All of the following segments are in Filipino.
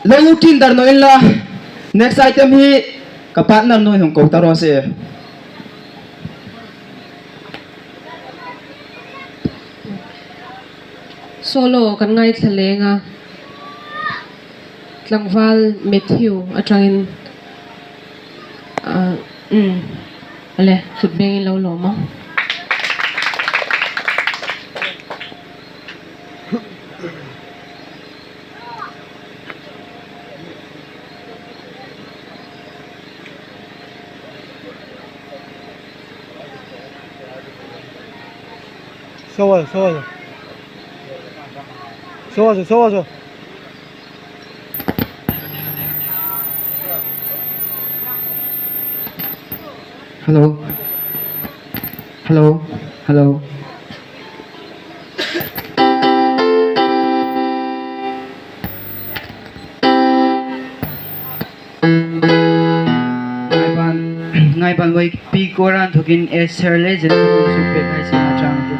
Lo tin dar no illa. Next item hi ka partner no hong ko taro se. Solo kan ngai thalenga Tlangval Matthew atangin ale futbeng lo lo mo 서와줘. Hello. Hello. Hello. Ngay ban wai pi koran thokin SR legend su pe kai si achang tu.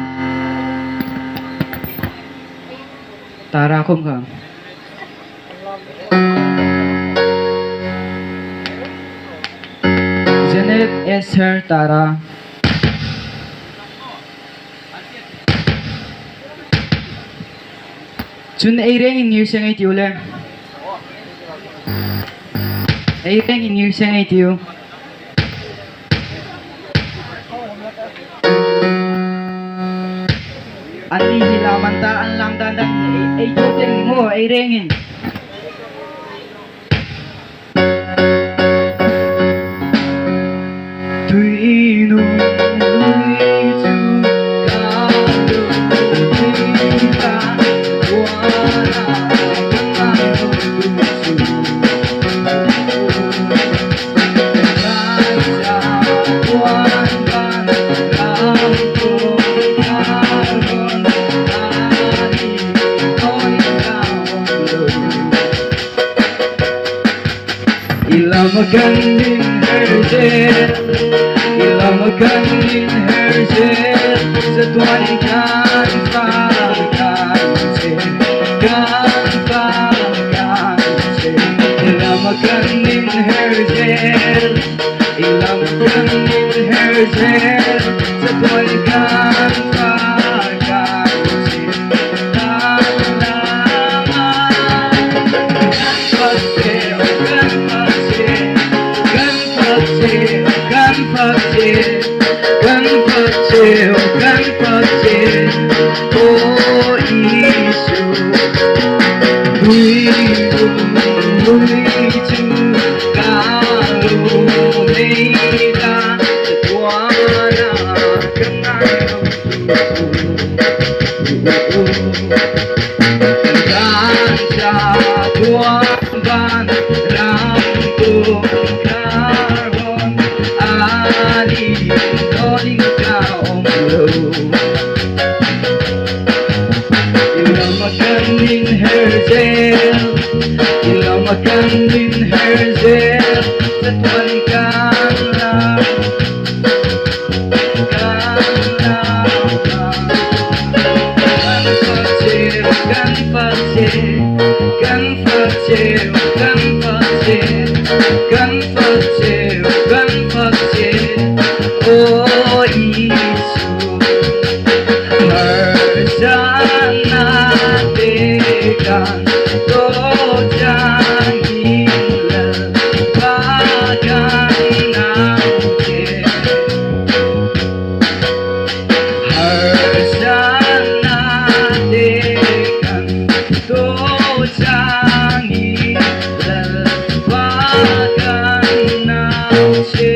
Tara khom ka. Janet SR Tara. Chun ai reng in news ang tiu le. Ai reng in news ang tiu. Ani hilaman ta an lang dan ai tu teng mo ai rengin. Tui nu Ilamakan din herjet, ilamakan din herjet, setuan ikan pakan se, kan pakan se. Ilamakan din herjet, ilamakan din herjet, setuan ikan pakan se. Ganpati, oh Isu, Buitu, Kalumeda, Tuana, Kenal, Ganja, Tuan, Rampu, Karon, Ali, Calling Ilamakan din herzel, ilamakan din herzel, setuan kanlang, oh Isu, Mersanatikan Tojang Hilal Bagan Nauke Mersanatikan Tojang Hilal Bagan Nauke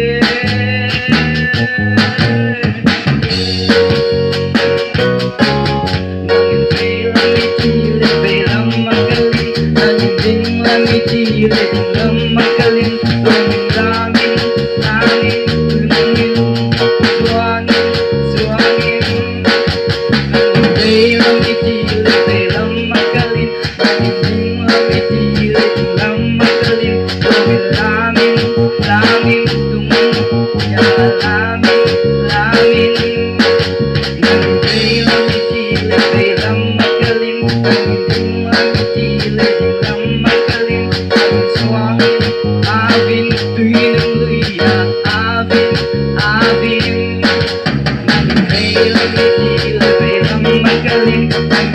Lamin Sila bilang magaling ang